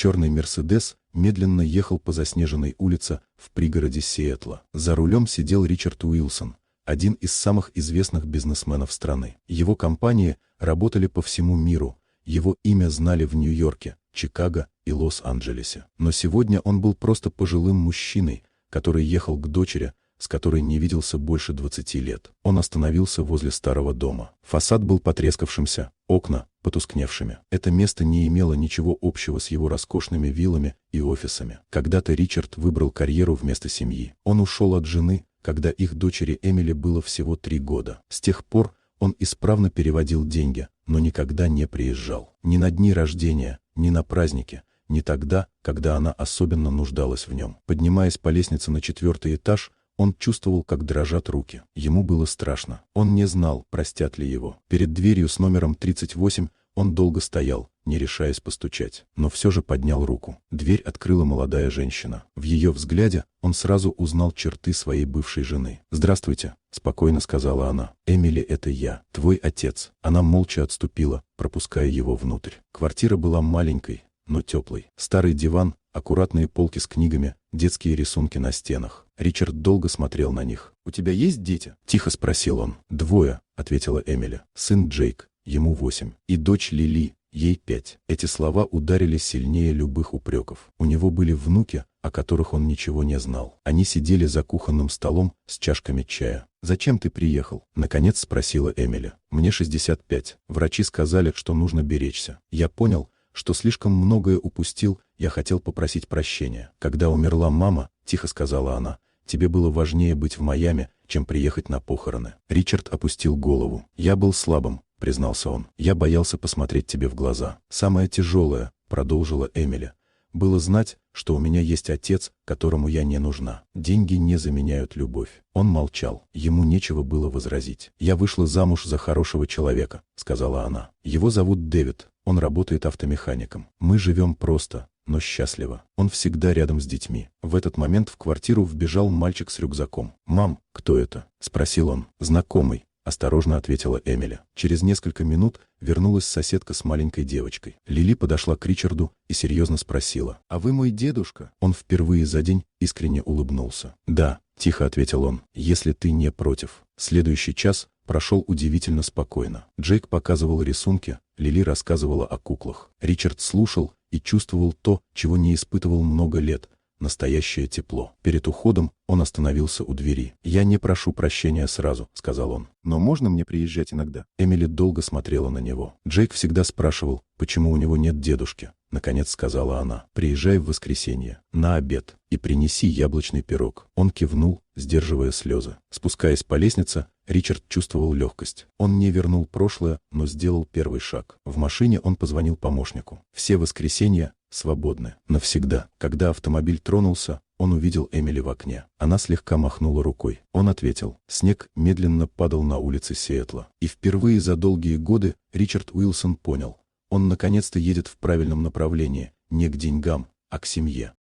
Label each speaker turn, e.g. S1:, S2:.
S1: Черный «Мерседес» медленно ехал по заснеженной улице в пригороде Сиэтла. За рулем сидел Ричард Уилсон, один из самых известных бизнесменов страны. Его компании работали по всему миру, его имя знали в Нью-Йорке, Чикаго и Лос-Анджелесе. Но сегодня он был просто пожилым мужчиной, который ехал к дочери, с которой не виделся больше 20 лет. Он остановился возле старого дома. Фасад был потрескавшимся, окна потускневшими. Это место не имело ничего общего с его роскошными виллами и офисами. Когда-то Ричард выбрал карьеру вместо семьи. Он ушел от жены, когда их дочери Эмили было всего 3 года. С тех пор он исправно переводил деньги, но никогда не приезжал. Ни на дни рождения, ни на праздники, ни тогда, когда она особенно нуждалась в нем. Поднимаясь по лестнице на 4-й этаж, он чувствовал, как дрожат руки. Ему было страшно. Он не знал, простят ли его. Перед дверью с номером 38 он долго стоял, не решаясь постучать, но все же поднял руку. Дверь открыла молодая женщина. В ее взгляде он сразу узнал черты своей бывшей жены. «Здравствуйте», — спокойно сказала она. «Эмили, это я, твой отец». Она молча отступила, пропуская его внутрь. Квартира была маленькой, но теплой. Старый диван, аккуратные полки с книгами, детские рисунки на стенах. Ричард долго смотрел на них. «У тебя есть дети?» — тихо спросил он. «2», — ответила Эмили. «Сын Джейк, ему 8, и дочь Лили, ей 5». Эти слова ударили сильнее любых упреков. У него были внуки, о которых он ничего не знал. Они сидели за кухонным столом с чашками чая. «Зачем ты приехал?» — наконец спросила Эмили. «Мне 65. Врачи сказали, что нужно беречься. Я понял, что слишком многое упустил, я хотел попросить прощения. Когда умерла мама, — тихо сказала она, — тебе было важнее быть в Майами, чем приехать на похороны». Ричард опустил голову. «Я был слабым», — признался он. «Я боялся посмотреть тебе в глаза. Самое тяжелое, — продолжила Эмили, — было знать, что у меня есть отец, которому я не нужна. Деньги не заменяют любовь». Он молчал. Ему нечего было возразить. «Я вышла замуж за хорошего человека», — сказала она. «Его зовут Дэвид. Он работает автомехаником. Мы живем просто, но счастливо. Он всегда рядом с детьми». В этот момент в квартиру вбежал мальчик с рюкзаком. «Мам, кто это?» — спросил он. «Знакомый», — осторожно ответила Эмили. Через несколько минут вернулась соседка с маленькой девочкой. Лили подошла к Ричарду и серьезно спросила: «А вы мой дедушка?» Он впервые за день искренне улыбнулся. «Да», — тихо ответил он, — «если ты не против». Следующий час прошел удивительно спокойно. Джейк показывал рисунки, Лили рассказывала о куклах. Ричард слушал и чувствовал то, чего не испытывал много лет — настоящее тепло. Перед уходом он остановился у двери. «Я не прошу прощения сразу», — сказал он. «Но можно мне приезжать иногда?» Эмили долго смотрела на него. Джейк всегда спрашивал, почему у него нет дедушки. Наконец сказала она: «Приезжай в воскресенье, на обед, и принеси яблочный пирог». Он кивнул, сдерживая слезы. Спускаясь по лестнице, Ричард чувствовал легкость. Он не вернул прошлое, но сделал первый шаг. В машине он позвонил помощнику. Все воскресенья свободны. Навсегда. Когда автомобиль тронулся, он увидел Эмили в окне. Она слегка махнула рукой. Он ответил. Снег медленно падал на улице Сиэтла. И впервые за долгие годы Ричард Уилсон понял: он наконец-то едет в правильном направлении, не к деньгам, а к семье.